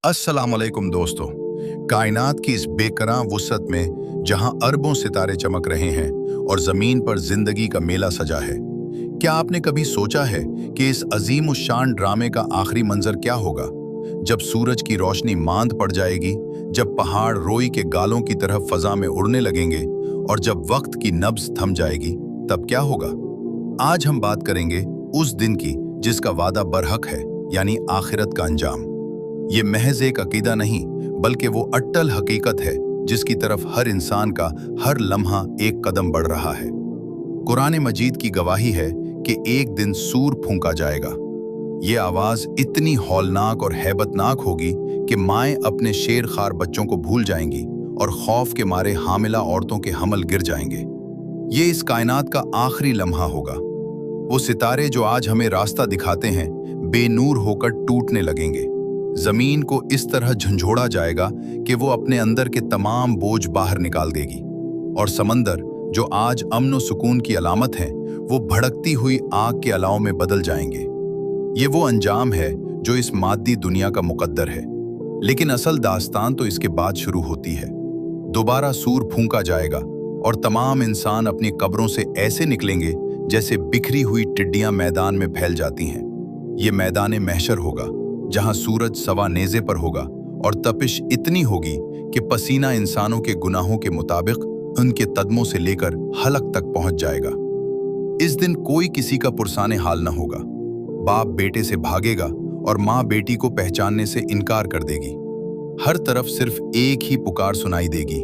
अस्सलाम वालेकुम दोस्तों। कायनात की इस बेकरां वुसअत में जहां अरबों सितारे चमक रहे हैं और जमीन पर जिंदगी का मेला सजा है, क्या आपने कभी सोचा है कि इस अजीम शान ड्रामे का आखिरी मंजर क्या होगा? जब सूरज की रोशनी मांद पड़ जाएगी, जब पहाड़ रोई के गालों की तरह फजा में उड़ने लगेंगे और जब वक्त की नब्ज थम जाएगी, तब क्या होगा? आज हम बात करेंगे उस दिन की जिसका वादा बरहक है, यानी आखिरत का अंजाम। ये महज एक अकीदा नहीं, बल्कि वो अट्टल हकीकत है जिसकी तरफ हर इंसान का हर लम्हा एक कदम बढ़ रहा है। कुरान मजीद की गवाही है कि एक दिन सूर फूंका जाएगा। ये आवाज इतनी हौलनाक और हैबतनाक होगी कि माएं अपने शेरखार बच्चों को भूल जाएंगी और खौफ के मारे हामिला औरतों के हमल गिर जाएंगे। ये इस कायनात का आखिरी लम्हा होगा। वो सितारे जो आज हमें रास्ता दिखाते हैं, बेनूर होकर टूटने लगेंगे। जमीन को इस तरह झंझोड़ा जाएगा कि वो अपने अंदर के तमाम बोझ बाहर निकाल देगी, और समंदर जो आज अमन व सुकून की अलामत हैं, वो भड़कती हुई आग के अलाव में बदल जाएंगे। ये वो अंजाम है जो इस मादी दुनिया का मुकद्दर है, लेकिन असल दास्तान तो इसके बाद शुरू होती है। दोबारा सूर फूंका जाएगा और तमाम इंसान अपनी कब्रों से ऐसे निकलेंगे जैसे बिखरी हुई टिड्डियां मैदान में फैल जाती हैं। ये मैदान महशर होगा, जहां सूरज सवा नेज़े पर होगा और तपिश इतनी होगी कि पसीना इंसानों के गुनाहों के मुताबिक उनके कदमों से लेकर हलक तक पहुंच जाएगा। इस दिन कोई किसी का पुरसाने हाल न होगा। बाप बेटे से भागेगा और माँ बेटी को पहचानने से इनकार कर देगी। हर तरफ सिर्फ एक ही पुकार सुनाई देगी,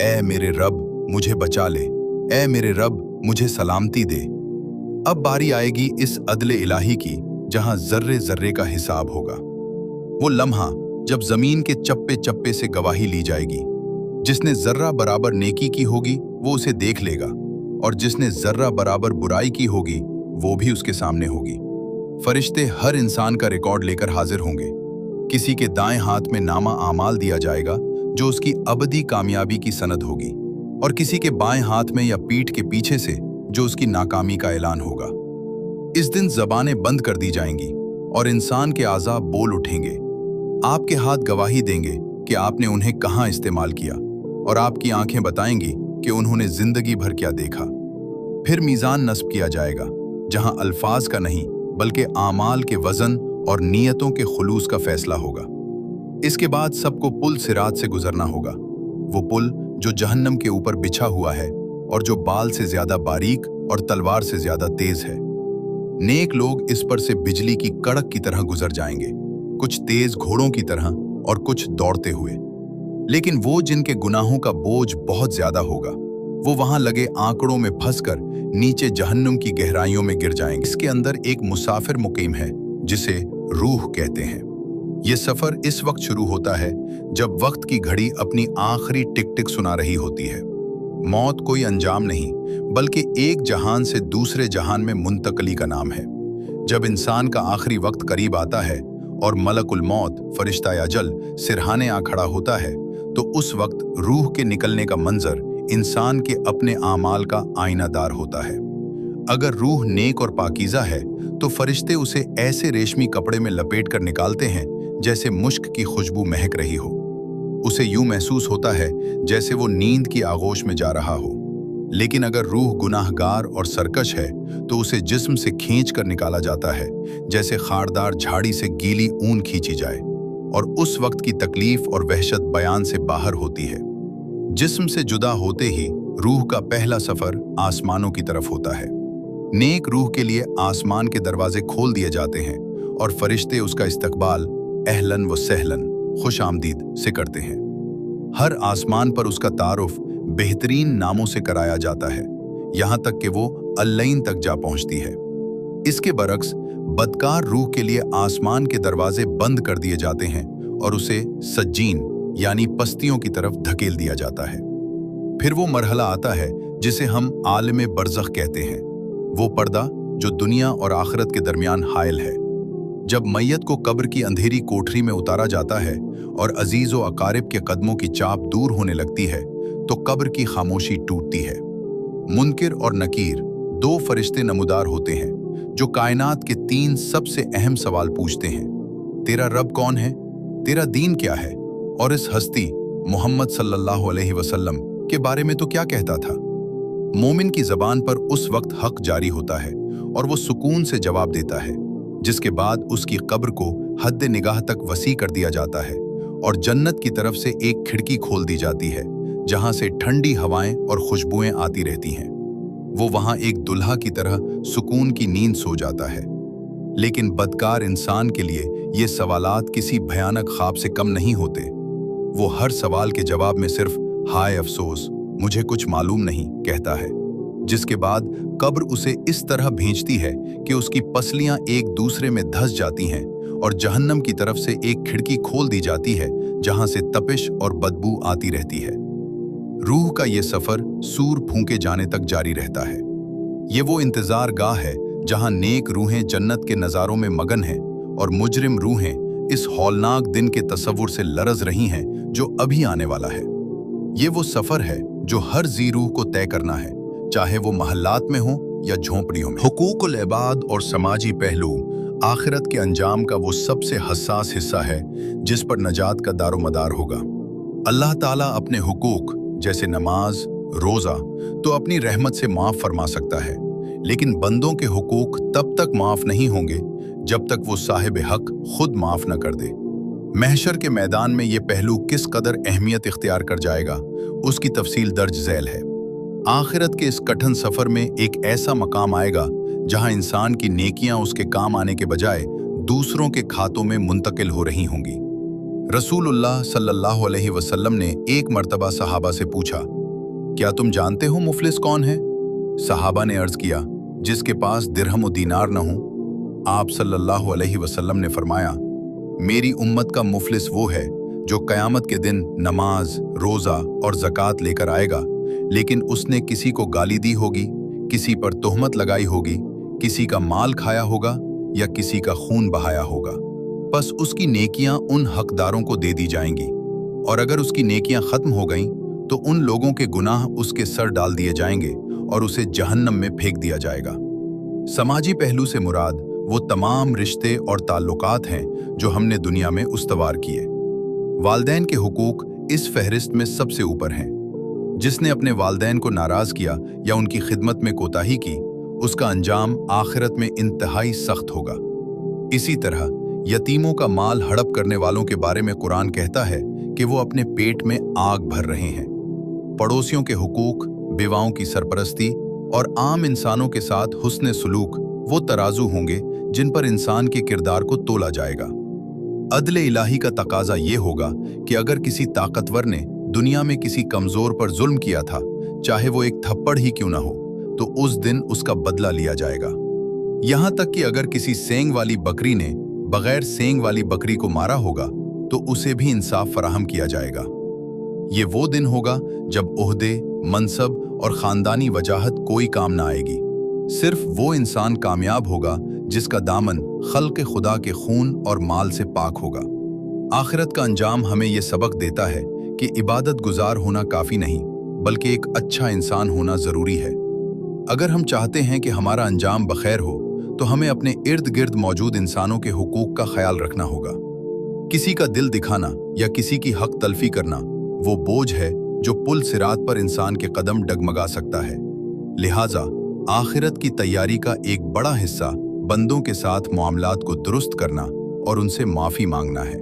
ऐ मेरे रब मुझे बचा ले, ऐ मेरे रब मुझे सलामती दे। अब बारी आएगी इस अदले इलाही की, जहां जर्रे जर्रे का हिसाब होगा। वो लम्हा जब जमीन के चप्पे चप्पे से गवाही ली जाएगी। जिसने जर्रा बराबर नेकी की होगी वो उसे देख लेगा, और जिसने जर्रा बराबर बुराई की होगी वो भी उसके सामने होगी। फरिश्ते हर इंसान का रिकॉर्ड लेकर हाजिर होंगे। किसी के दाएं हाथ में नामा आमाल दिया जाएगा जो उसकी अबदी कामयाबी की सनद होगी, और किसी के बाएं हाथ में या पीठ के पीछे से जो उसकी नाकामी का ऐलान होगा। इस दिन जबानें बंद कर दी जाएंगी और इंसान के आज़ा बोल उठेंगे। आपके हाथ गवाही देंगे कि आपने उन्हें कहाँ इस्तेमाल किया, और आपकी आंखें बताएंगी कि उन्होंने जिंदगी भर क्या देखा। फिर मीज़ान नस्ब किया जाएगा, जहां अल्फाज का नहीं बल्कि आमाल के वजन और नीयतों के खुलूस का फैसला होगा। इसके बाद सबको पुल सिरात से गुजरना होगा। वो पुल जो जहन्नम के ऊपर बिछा हुआ है और जो बाल से ज्यादा बारीक और तलवार से ज्यादा तेज है। नेक लोग इस पर से बिजली की कड़क की तरह गुजर जाएंगे, कुछ तेज घोड़ों की तरह और कुछ दौड़ते हुए। लेकिन वो जिनके गुनाहों का बोझ बहुत ज्यादा होगा, वो वहां लगे आंकड़ों में फंसकर नीचे जहन्नुम की गहराइयों में गिर जाएंगे। इसके अंदर एक मुसाफिर मुकीम है जिसे रूह कहते हैं। ये सफर इस वक्त शुरू होता है जब वक्त की घड़ी अपनी आखिरी टिक टिक सुना रही होती है। मौत कोई अंजाम नहीं, बल्कि एक जहान से दूसरे जहान में मुंतकली का नाम है। जब इंसान का आखिरी वक्त करीब आता है और मलकुल मौत फरिश्ता अजल सिरहाने आ खड़ा होता है, तो उस वक्त रूह के निकलने का मंजर इंसान के अपने आमाल का आईनादार होता है। अगर रूह नेक और पाकीज़ा है तो फरिश्ते उसे ऐसे रेशमी कपड़े में लपेट कर निकालते हैं जैसे मुश्क की खुशबू महक रही हो। उसे यूं महसूस होता है जैसे वो नींद की आगोश में जा रहा हो। लेकिन अगर रूह गुनाहगार और सरकश है तो उसे जिस्म से खींच कर निकाला जाता है जैसे खारदार झाड़ी से गीली ऊन खींची जाए, और उस वक्त की तकलीफ और वहशत बयान से बाहर होती है। जिस्म से जुदा होते ही रूह का पहला सफर आसमानों की तरफ होता है। नेक रूह के लिए आसमान के दरवाजे खोल दिए जाते हैं और फरिश्ते उसका इस्तकबाल अहलन व सहलन, खुश आमदीद से करते हैं। हर आसमान पर उसका तारुफ बेहतरीन नामों से कराया जाता है, यहाँ तक कि वो अल्लैन तक जा पहुँचती है। इसके बरक्स बदकार रूह के लिए आसमान के दरवाजे बंद कर दिए जाते हैं और उसे सज्जीन यानी पस्तियों की तरफ धकेल दिया जाता है। फिर वो मरहला आता है जिसे हम आलम बरज़ख कहते हैं, वो पर्दा जो दुनिया और आखिरत के दरमियान हायल है। जब मैयत को कब्र की अंधेरी कोठरी में उतारा जाता है और अजीज व अकारिब के कदमों की चाप दूर होने लगती है, तो कब्र की खामोशी टूटती है। मुनकिर और नकीर दो फरिश्ते नमूदार होते हैं जो कायनात के तीन सबसे अहम सवाल पूछते हैं। तेरा रब कौन है, तेरा दीन क्या है? और इस हस्ती मोहम्मद सल्लल्लाहु अलैहि वसल्लम के बारे में तो क्या कहता था? मोमिन की जबान पर उस वक्त हक जारी होता है और वो सुकून से जवाब देता है, जिसके बाद उसकी कब्र को हद निगाह तक वसी कर दिया जाता है और जन्नत की तरफ से एक खिड़की खोल दी जाती है जहां से ठंडी हवाएं और खुशबुएं आती रहती हैं। वो वहां एक दुल्हा की तरह सुकून की नींद सो जाता है। लेकिन बदकार इंसान के लिए ये सवालात किसी भयानक ख्वाब से कम नहीं होते। वो हर सवाल के जवाब में सिर्फ हाय अफसोस, मुझे कुछ मालूम नहीं कहता है, जिसके बाद कब्र उसे इस तरह भींचती है कि उसकी पसलियां एक दूसरे में धंस जाती हैं और जहन्नम की तरफ से एक खिड़की खोल दी जाती है जहां से तपिश और बदबू आती रहती है। रूह का ये सफर सूर फूंके जाने तक जारी रहता है। ये वो इंतजार गाह है जहां नेक रूहें जन्नत के नज़ारों में मगन हैं और मुजरिम रूहें इस हौलनाक दिन के तसव्वुर से लरज रही हैं जो अभी आने वाला है। ये वो सफर है जो हर जी रूह को तय करना है, चाहे वो महल्लात में हो या झोंपड़ियों में। हुकूकुल इबाद और समाजी पहलू आखिरत के अंजाम का वो सबसे हसास हिस्सा है जिस पर नजात का दारोमदार होगा। अल्लाह ताला अपने हुकूक जैसे नमाज, रोजा तो अपनी रहमत से माफ फरमा सकता है, लेकिन बंदों के हुकूक तब तक माफ नहीं होंगे जब तक वो साहिब हक खुद माफ न कर दे। महशर के मैदान में ये पहलू किस कदर अहमियत इख्तियार कर जाएगा, उसकी तफसील दर्ज झैल है। आखिरत के इस कठिन सफर में एक ऐसा मकाम आएगा जहां इंसान की नेकियां उसके काम आने के बजाय दूसरों के खातों में मुंतकिल हो रही होंगी। रसूलुल्लाह सल्लल्लाहु अलैहि वसल्लम ने एक मर्तबा सहाबा से पूछा, क्या तुम जानते हो मुफलिस कौन है? सहाबा ने अर्ज किया, जिसके पास दिरहम और दीनार न हो। आप सल्लल्लाहु अलैहि वसल्लम ने फरमाया, मेरी उम्मत का मुफलिस वो है जो क़यामत के दिन नमाज, रोज़ा और ज़कात लेकर आएगा, लेकिन उसने किसी को गाली दी होगी, किसी पर तोहमत लगाई होगी, किसी का माल खाया होगा या किसी का खून बहाया होगा। बस उसकी नेकियां उन हकदारों को दे दी जाएंगी और अगर उसकी नेकियां खत्म हो गईं तो उन लोगों के गुनाह उसके सर डाल दिए जाएंगे और उसे जहन्नम में फेंक दिया जाएगा। समाजी पहलू से मुराद वो तमाम रिश्ते और ताल्लुकात हैं जो हमने दुनिया में उस्तवार किए। वालदैन के हुकूक इस फहरिस्त में सबसे ऊपर हैं। जिसने अपने वालदैन को नाराज किया या उनकी खिदमत में कोताही की, उसका अंजाम आखिरत में इंतहाई सख्त होगा। इसी तरह यतीमों का माल हड़प करने वालों के बारे में कुरान कहता है कि वो अपने पेट में आग भर रहे हैं। पड़ोसियों के हुकूक, बेवाओं की सरपरस्ती और आम इंसानों के साथ हुस्न सुलूक वो तराजू होंगे जिन पर इंसान के किरदार को तोला जाएगा। अदले इलाही का तकाजा ये होगा कि अगर किसी ताकतवर ने दुनिया में किसी कमजोर पर जुल्म किया था, चाहे वो एक थप्पड़ ही क्यों ना हो, तो उस दिन उसका बदला लिया जाएगा। यहां तक कि अगर किसी सेंग वाली बकरी ने बगैर सेंग वाली बकरी को मारा होगा तो उसे भी इंसाफ फराहम किया जाएगा। ये वो दिन होगा जब ओहदे, मनसब और खानदानी वजाहत कोई काम ना आएगी। सिर्फ वो इंसान कामयाब होगा जिसका दामन खल्क़ खुदा के खून और माल से पाक होगा। आखिरत का अंजाम हमें ये सबक देता है कि इबादत गुजार होना काफ़ी नहीं, बल्कि एक अच्छा इंसान होना ज़रूरी है। अगर हम चाहते हैं कि हमारा अंजाम बखैर हो तो हमें अपने इर्द गिर्द मौजूद इंसानों के हुकूक का ख्याल रखना होगा। किसी का दिल दिखाना या किसी की हक तलफी करना वो बोझ है जो पुल सिरात पर इंसान के कदम डगमगा सकता है। लिहाजा आखिरत की तैयारी का एक बड़ा हिस्सा बंदों के साथ मामलात को दुरुस्त करना और उनसे माफ़ी मांगना है,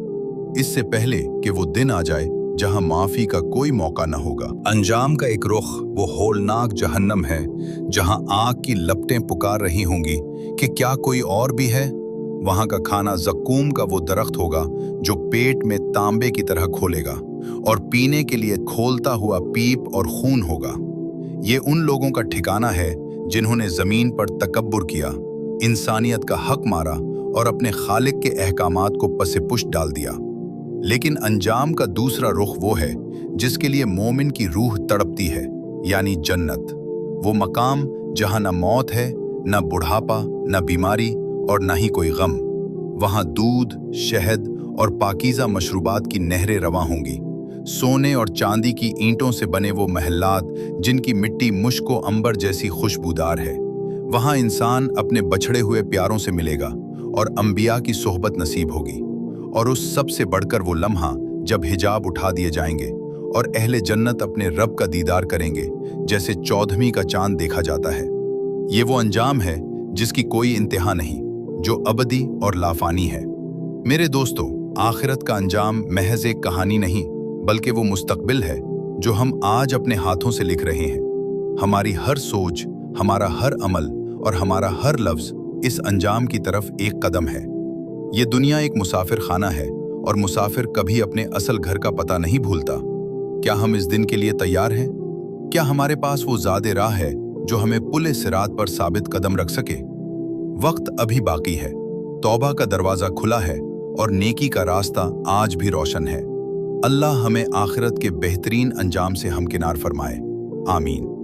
इससे पहले कि वो दिन आ जाए जहां माफी का कोई मौका न होगा। अंजाम का एक रुख वो होलनाक जहन्नम है जहां आग की लपटें पुकार रही होंगी कि क्या कोई और भी है। वहां का खाना ज़क्कूम का वो दरख्त होगा जो पेट में तांबे की तरह खोलेगा और पीने के लिए खोलता हुआ पीप और खून होगा। ये उन लोगों का ठिकाना है जिन्होंने ज़मीन पर तकब्बुर किया, इंसानियत का हक मारा और अपने खालिक के अहकामात को पसे पुष्ट डाल दिया। लेकिन अंजाम का दूसरा रुख वो है जिसके लिए मोमिन की रूह तड़पती है, यानी जन्नत। वो मकाम जहां न मौत है, न बुढ़ापा, न बीमारी और न ही कोई गम। वहां दूध, शहद और पाकीज़ा मशरूबात की नहरें रवां होंगी। सोने और चांदी की ईंटों से बने वो महलात जिनकी मिट्टी मुश्क व अंबर जैसी खुशबूदार है। वहां इंसान अपने बछड़े हुए प्यारों से मिलेगा और अंबिया की सोहबत नसीब होगी और उस सबसे बढ़कर वो लम्हा जब हिजाब उठा दिए जाएंगे और अहले जन्नत अपने रब का दीदार करेंगे जैसे 14वीं का चांद देखा जाता है। ये वो अंजाम है जिसकी कोई इंतहा नहीं, जो अबदी और लाफानी है। मेरे दोस्तों, आखिरत का अंजाम महज एक कहानी नहीं, बल्कि वो मुस्तकबिल है जो हम आज अपने हाथों से लिख रहे हैं। हमारी हर सोच, हमारा हर अमल और हमारा हर लफ्ज इस अंजाम की तरफ एक कदम है। ये दुनिया एक मुसाफिर खाना है और मुसाफिर कभी अपने असल घर का पता नहीं भूलता। क्या हम इस दिन के लिए तैयार हैं? क्या हमारे पास वो ज़ादे राह है जो हमें पुल सिरात पर साबित कदम रख सके? वक्त अभी बाकी है, तौबा का दरवाज़ा खुला है और नेकी का रास्ता आज भी रोशन है। अल्लाह हमें आखिरत के बेहतरीन अंजाम से हमकिनार फरमाए। आमीन।